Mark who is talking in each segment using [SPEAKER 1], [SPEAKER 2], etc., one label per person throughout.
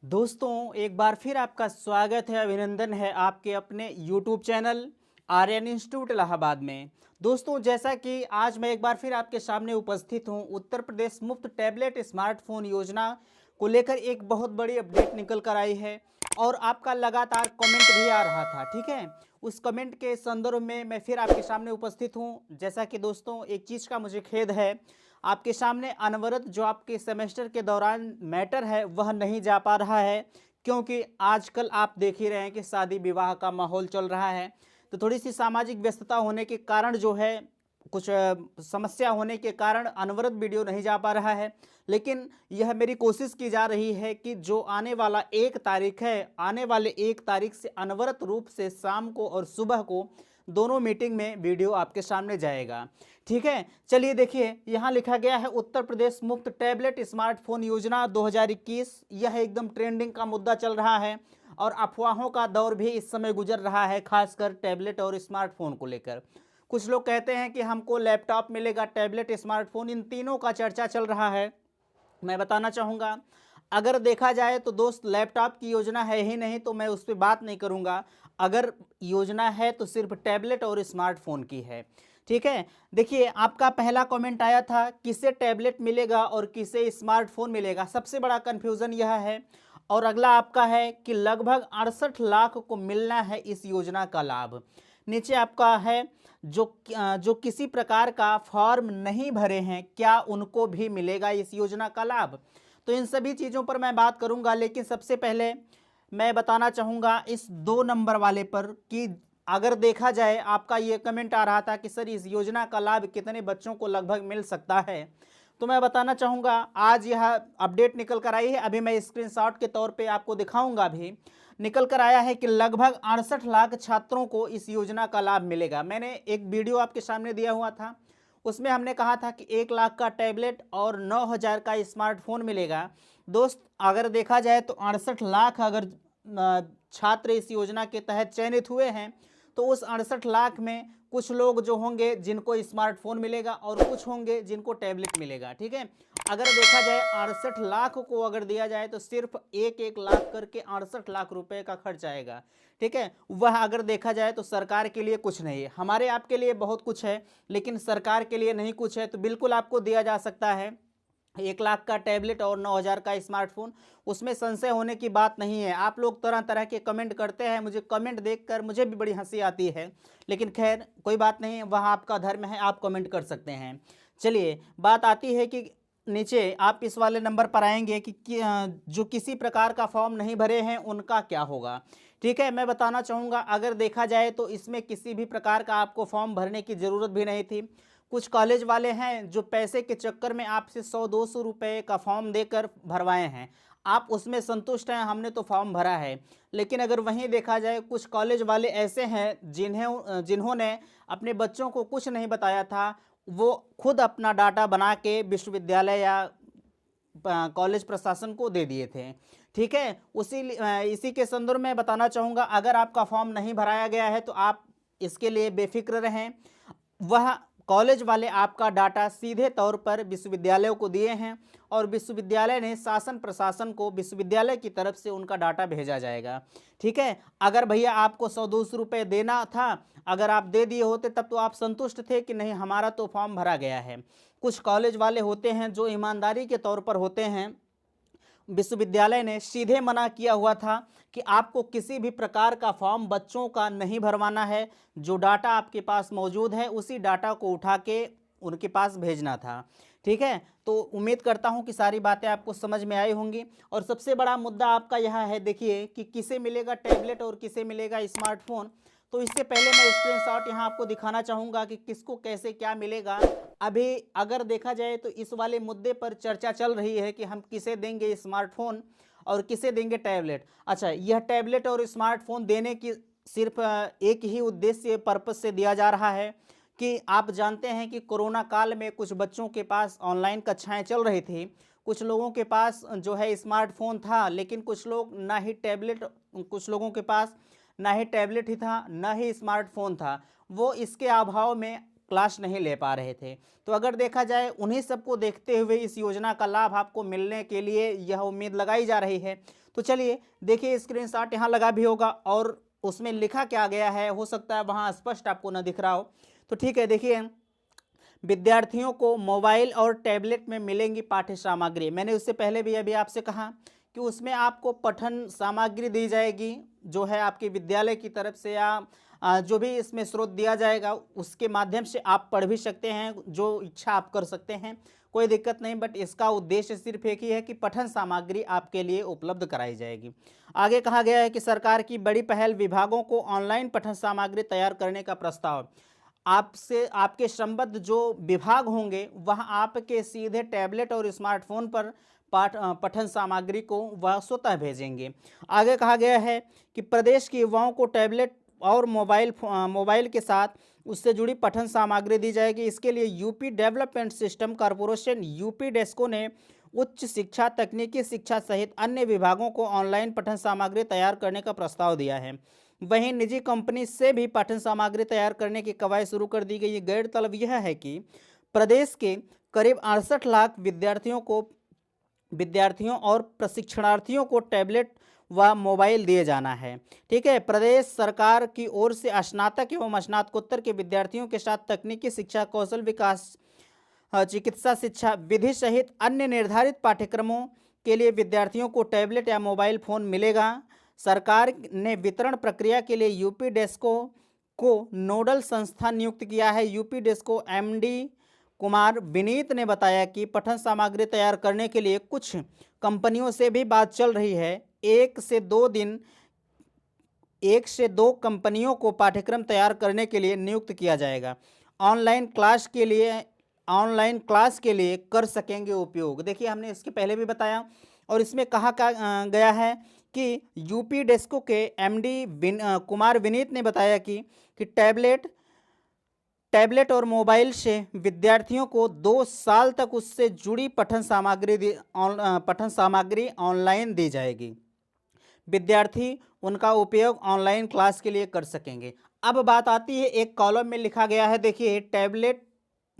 [SPEAKER 1] दोस्तों एक बार फिर आपका स्वागत है, अभिनंदन है आपके अपने YouTube channel Aryan institute Allahabad में। दोस्तों जैसा कि आज मैं एक बार फिर आपके सामने उपस्थित हूं, उत्तर प्रदेश मुफ्त टैबलेट स्मार्टफोन योजना को लेकर एक बहुत बड़ी अपडेट निकल कर आई है और आपका लगातार कमेंट भी आ रहा था। ठीक है, उस कमेंट के संदर्भ में मैं फिर आपके सामने उपस्थित हूं। जैसा कि दोस्तों एक चीज़ का मुझे खेद है, आपके सामने अनवरत जो आपके सेमेस्टर के दौरान मैटर है वह नहीं जा पा रहा है, क्योंकि आजकल आप देख ही रहे हैं कि शादी विवाह का माहौल चल रहा है। तो थोड़ी सी सामाजिक व्यस्तता होने के कारण जो है कुछ समस्या होने के कारण अनवरत वीडियो नहीं जा पा रहा है। लेकिन यह मेरी कोशिश की जा रही है कि जो आने वाला 1 तारीख है, आने वाले 1 तारीख से अनवरत रूप से शाम को और सुबह को दोनों मीटिंग में वीडियो आपके सामने जाएगा। ठीक है, चलिए देखिए यहाँ लिखा गया है उत्तर प्रदेश मुफ्त टैबलेट स्मार्टफोन योजना 2021। यह एकदम ट्रेंडिंग का मुद्दा चल रहा है और अफवाहों का दौर भी इस समय गुजर रहा है, खासकर टैबलेट और स्मार्टफोन को लेकर। कुछ लोग कहते हैं कि हमको लैपटॉप मिलेगा, टैबलेट, स्मार्टफोन, इन तीनों का चर्चा चल रहा है। मैं बताना चाहूँगा, अगर देखा जाए तो दोस्त लैपटॉप की योजना है ही नहीं, तो मैं उस पर बात नहीं करूँगा। अगर योजना है तो सिर्फ टैबलेट और स्मार्टफोन की है। ठीक है, देखिए आपका पहला कमेंट आया था किसे टैबलेट मिलेगा और किसे स्मार्टफोन मिलेगा, सबसे बड़ा कन्फ्यूज़न यह है। और अगला आपका है कि लगभग 68 लाख को मिलना है इस योजना का लाभ। नीचे आपका है जो किसी प्रकार का फॉर्म नहीं भरे हैं, क्या उनको भी मिलेगा इस योजना का लाभ। तो इन सभी चीज़ों पर मैं बात करूंगा, लेकिन सबसे पहले मैं बताना चाहूँगा इस 2 नंबर वाले पर कि अगर देखा जाए, आपका ये कमेंट आ रहा था कि सर इस योजना का लाभ कितने बच्चों को लगभग मिल सकता है। तो मैं बताना चाहूँगा आज यह अपडेट निकल कर आई है, अभी मैं स्क्रीनशॉट के तौर पे आपको दिखाऊंगा। भी निकल कर आया है कि लगभग 68 लाख छात्रों को इस योजना का लाभ मिलेगा। मैंने एक वीडियो आपके सामने दिया हुआ था, उसमें हमने कहा था कि 1 लाख का टैबलेट और 9,000 का स्मार्टफोन मिलेगा। दोस्त अगर देखा जाए तो 68 लाख अगर छात्र इस योजना के तहत चयनित हुए हैं, तो उस 68 लाख में कुछ लोग जो होंगे जिनको स्मार्टफोन मिलेगा और कुछ होंगे जिनको टैबलेट मिलेगा। ठीक है, अगर देखा जाए 68 लाख को अगर दिया जाए तो सिर्फ 1-1 लाख करके 68 लाख रुपए का खर्च आएगा। ठीक है, वह अगर देखा जाए तो सरकार के लिए कुछ नहीं है, हमारे आपके लिए बहुत कुछ है, लेकिन सरकार के लिए नहीं कुछ है। तो बिल्कुल आपको दिया जा सकता है 1 लाख का टैबलेट और 9,000 का स्मार्टफोन, उसमें संशय होने की बात नहीं है। आप लोग तरह तरह के कमेंट करते हैं, मुझे कमेंट देखकर मुझे भी बड़ी हंसी आती है, लेकिन खैर कोई बात नहीं, वह आपका धर्म है, आप कमेंट कर सकते हैं। चलिए बात आती है कि नीचे आप इस वाले नंबर पर आएंगे कि जो किसी प्रकार का फॉर्म नहीं भरे हैं उनका क्या होगा। ठीक है, मैं बताना चाहूँगा अगर देखा जाए तो इसमें किसी भी प्रकार का आपको फॉर्म भरने की ज़रूरत भी नहीं थी। कुछ कॉलेज वाले हैं जो पैसे के चक्कर में आपसे 100-200 रुपये का फॉर्म देकर भरवाए हैं, आप उसमें संतुष्ट हैं, हमने तो फॉर्म भरा है। लेकिन अगर वहीं देखा जाए कुछ कॉलेज वाले ऐसे हैं जिन्होंने अपने बच्चों को कुछ नहीं बताया था, वो खुद अपना डाटा बना के विश्वविद्यालय या कॉलेज प्रशासन को दे दिए थे। ठीक है, इसी के संदर्भ में बताना चाहूँगा अगर आपका फॉर्म नहीं भराया गया है तो आप इसके लिए बेफिक्र रहें। वह कॉलेज वाले आपका डाटा सीधे तौर पर विश्वविद्यालयों को दिए हैं और विश्वविद्यालय ने शासन प्रशासन को विश्वविद्यालय की तरफ से उनका डाटा भेजा जाएगा। ठीक है, अगर भैया आपको 100-200 रुपये देना था, अगर आप दे दिए होते तब तो आप संतुष्ट थे कि नहीं हमारा तो फॉर्म भरा गया है। कुछ कॉलेज वाले होते हैं जो ईमानदारी के तौर पर होते हैं, विश्वविद्यालय ने सीधे मना किया हुआ था कि आपको किसी भी प्रकार का फॉर्म बच्चों का नहीं भरवाना है, जो डाटा आपके पास मौजूद है उसी डाटा को उठा के उनके पास भेजना था। ठीक है, तो उम्मीद करता हूं कि सारी बातें आपको समझ में आई होंगी। और सबसे बड़ा मुद्दा आपका यह है, देखिए कि किसे मिलेगा टैबलेट और किसे मिलेगा स्मार्टफोन। तो इससे पहले मैं स्क्रीनशॉट यहाँ आपको दिखाना चाहूँगा कि किसको कैसे क्या मिलेगा। अभी अगर देखा जाए तो इस वाले मुद्दे पर चर्चा चल रही है कि हम किसे देंगे स्मार्टफोन और किसे देंगे टैबलेट। अच्छा, यह टैबलेट और स्मार्टफोन देने की सिर्फ एक ही उद्देश्य पर्पस से दिया जा रहा है कि आप जानते हैं कि कोरोना काल में कुछ बच्चों के पास ऑनलाइन कक्षाएं चल रही थी, कुछ लोगों के पास जो है स्मार्टफोन था, लेकिन कुछ लोग ना ही टैबलेट, कुछ लोगों के पास ना ही टैबलेट ही था ना ही स्मार्टफोन था। वो इसके अभाव में क्लास नहीं ले पा रहे थे। तो अगर देखा जाए उन्हीं सबको देखते हुए इस योजना का लाभ आपको मिलने के लिए यह उम्मीद लगाई जा रही है। तो चलिए देखिए, स्क्रीनशॉट यहाँ लगा भी होगा और उसमें लिखा क्या गया है, हो सकता है वहाँ स्पष्ट आपको न दिख रहा हो। तो ठीक है, देखिए, विद्यार्थियों को मोबाइल और टैबलेट में मिलेंगी पाठ्य सामग्री। मैंने उससे पहले भी अभी आपसे कहा कि उसमें आपको पठन सामग्री दी जाएगी, जो है आपके विद्यालय की तरफ से या जो भी इसमें स्रोत दिया जाएगा उसके माध्यम से आप पढ़ भी सकते हैं, जो इच्छा आप कर सकते हैं, कोई दिक्कत नहीं। बट इसका उद्देश्य सिर्फ एक ही है कि पठन सामग्री आपके लिए उपलब्ध कराई जाएगी। आगे कहा गया है कि सरकार की बड़ी पहल, विभागों को ऑनलाइन पठन सामग्री तैयार करने का प्रस्ताव। आपसे आपके संबद्ध जो विभाग होंगे वह आपके सीधे टैबलेट और स्मार्टफोन पर पठन सामग्री को वह स्वतः भेजेंगे। आगे कहा गया है कि प्रदेश के युवाओं को टैबलेट और मोबाइल के साथ उससे जुड़ी पठन सामग्री दी जाएगी। इसके लिए UP development system corporation UP Desco ने उच्च शिक्षा, तकनीकी शिक्षा सहित अन्य विभागों को ऑनलाइन पठन सामग्री तैयार करने का प्रस्ताव दिया है। वहीं निजी कंपनी से भी पठन सामग्री तैयार करने की कवायद शुरू कर दी गई है। गौरतलब यह है कि प्रदेश के करीब 68 लाख विद्यार्थियों और प्रशिक्षणार्थियों को टैबलेट व मोबाइल दिए जाना है। ठीक है, प्रदेश सरकार की ओर से स्नातक एवं स्नातकोत्तर के विद्यार्थियों के साथ तकनीकी शिक्षा, कौशल विकास, चिकित्सा शिक्षा, विधि सहित अन्य निर्धारित पाठ्यक्रमों के लिए विद्यार्थियों को टैबलेट या मोबाइल फ़ोन मिलेगा। सरकार ने वितरण प्रक्रिया के लिए यूपी डेस्को को नोडल संस्था नियुक्त किया है। यूपी डेस्को एमडी कुमार विनीत ने बताया कि पठन सामग्री तैयार करने के लिए कुछ कंपनियों से भी बात चल रही है। एक से दो कंपनियों को पाठ्यक्रम तैयार करने के लिए नियुक्त किया जाएगा। ऑनलाइन क्लास के लिए कर सकेंगे उपयोग। देखिए, हमने इसके पहले भी बताया और इसमें कहा गया है कि यूपी डेस्को के एमडी कुमार विनीत ने बताया कि टैबलेट और मोबाइल से विद्यार्थियों को 2 साल तक उससे जुड़ी पठन सामग्री ऑनलाइन दी जाएगी। विद्यार्थी उनका उपयोग ऑनलाइन क्लास के लिए कर सकेंगे। अब बात आती है, एक कॉलम में लिखा गया है, देखिए, टैबलेट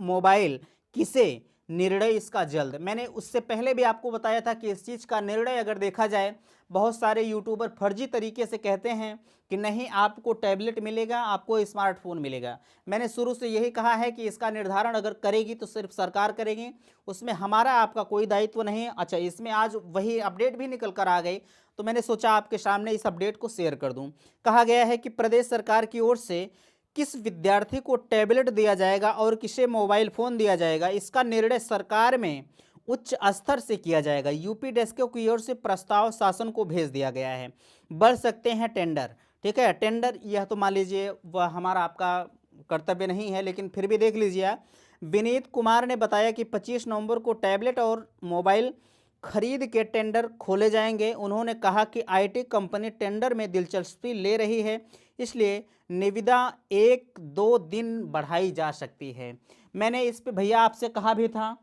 [SPEAKER 1] मोबाइल किसे, निर्णय इसका जल्द। मैंने उससे पहले भी आपको बताया था कि इस चीज़ का निर्णय अगर देखा जाए, बहुत सारे यूट्यूबर फर्जी तरीके से कहते हैं कि नहीं आपको टैबलेट मिलेगा, आपको स्मार्टफोन मिलेगा। मैंने शुरू से यही कहा है कि इसका निर्धारण अगर करेगी तो सिर्फ सरकार करेगी, उसमें हमारा आपका कोई दायित्व नहीं है। अच्छा, इसमें आज वही अपडेट भी निकल कर आ गई, तो मैंने सोचा आपके सामने इस अपडेट को शेयर कर दूं। कहा गया है कि प्रदेश सरकार की ओर से किस विद्यार्थी को टैबलेट दिया जाएगा और किसे मोबाइल फ़ोन दिया जाएगा, इसका निर्णय सरकार में उच्च स्तर से किया जाएगा। यूपी डेस्को की ओर से प्रस्ताव शासन को भेज दिया गया है। बढ़ सकते हैं टेंडर। ठीक है, टेंडर यह तो मान लीजिए वह हमारा आपका कर्तव्य नहीं है, लेकिन फिर भी देख लीजिए। विनीत कुमार ने बताया कि 25 नवंबर को टैबलेट और मोबाइल खरीद के टेंडर खोले जाएंगे। उन्होंने कहा कि आईटी कंपनी टेंडर में दिलचस्पी ले रही है, इसलिए निविदा 1-2 दिन बढ़ाई जा सकती है। मैंने इस पे भैया आपसे कहा भी था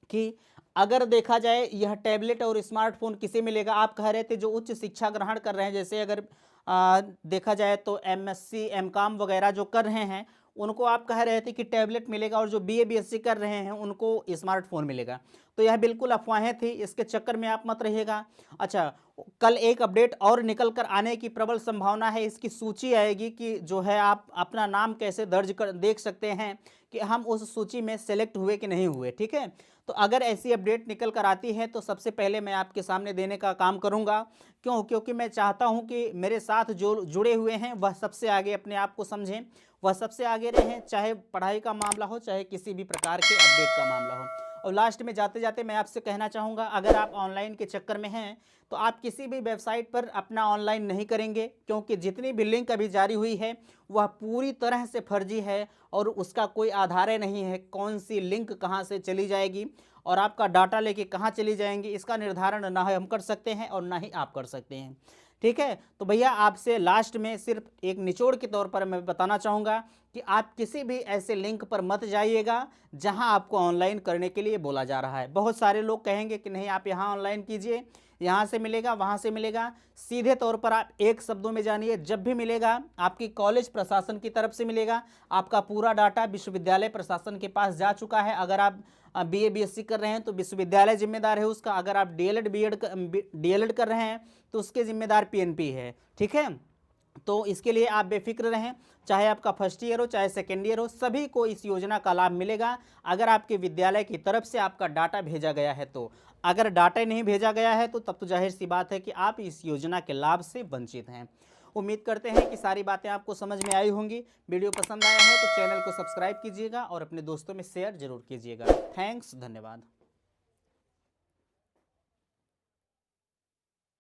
[SPEAKER 1] कि अगर देखा जाए यह टैबलेट और स्मार्टफोन किसे मिलेगा। आप कह रहे थे जो उच्च शिक्षा ग्रहण कर रहे हैं, जैसे अगर देखा जाए तो एमएससी, एमकॉम वगैरह जो कर रहे हैं उनको आप कह रहे थे कि टैबलेट मिलेगा, और जो बीए बीएससी कर रहे हैं उनको स्मार्टफोन मिलेगा। तो यह बिल्कुल अफवाहें थी, इसके चक्कर में आप मत रहिएगा। अच्छा, कल एक अपडेट और निकल कर आने की प्रबल संभावना है। इसकी सूची आएगी कि जो है आप अपना नाम कैसे दर्ज कर देख सकते हैं कि हम उस सूची में सेलेक्ट हुए कि नहीं हुए। ठीक है, तो अगर ऐसी अपडेट निकल कर आती है तो सबसे पहले मैं आपके सामने देने का काम करूंगा। क्योंकि मैं चाहता हूं कि मेरे साथ जो जुड़े हुए हैं वह सबसे आगे अपने आप को समझें, वह सबसे आगे रहें, चाहे पढ़ाई का मामला हो, चाहे किसी भी प्रकार के अपडेट का मामला हो। और लास्ट में जाते जाते मैं आपसे कहना चाहूँगा, अगर आप ऑनलाइन के चक्कर में हैं तो आप किसी भी वेबसाइट पर अपना ऑनलाइन नहीं करेंगे, क्योंकि जितनी भी लिंक अभी जारी हुई है वह पूरी तरह से फर्जी है और उसका कोई आधार नहीं है। कौन सी लिंक कहाँ से चली जाएगी और आपका डाटा लेके कहाँ चली जाएंगी, इसका निर्धारण ना हम कर सकते हैं और ना ही आप कर सकते हैं। ठीक है, तो भैया आपसे लास्ट में सिर्फ एक निचोड़ के तौर पर मैं बताना चाहूँगा कि आप किसी भी ऐसे लिंक पर मत जाइएगा जहां आपको ऑनलाइन करने के लिए बोला जा रहा है। बहुत सारे लोग कहेंगे कि नहीं आप यहां ऑनलाइन कीजिए, यहाँ से मिलेगा, वहाँ से मिलेगा। सीधे तौर पर आप एक शब्दों में जानिए, जब भी मिलेगा आपकी कॉलेज प्रशासन की तरफ से मिलेगा। आपका पूरा डाटा विश्वविद्यालय प्रशासन के पास जा चुका है। अगर आप BA BSc कर रहे हैं तो विश्वविद्यालय जिम्मेदार है उसका। अगर आप DLED DLED कर रहे हैं तो उसके जिम्मेदार PNP है। ठीक है, तो इसके लिए आप बेफिक्र रहें, चाहे आपका फर्स्ट ईयर हो चाहे सेकेंड ईयर हो, सभी को इस योजना का लाभ मिलेगा अगर आपके विद्यालय की तरफ से आपका डाटा भेजा गया है तो। अगर डाटा नहीं भेजा गया है तो तब तो जाहिर सी बात है कि आप इस योजना के लाभ से वंचित हैं। उम्मीद करते हैं कि सारी बातें आपको समझ में आई होंगी। वीडियो पसंद आया है तो चैनल को सब्सक्राइब कीजिएगा और अपने दोस्तों में शेयर जरूर कीजिएगा। थैंक्स, धन्यवाद।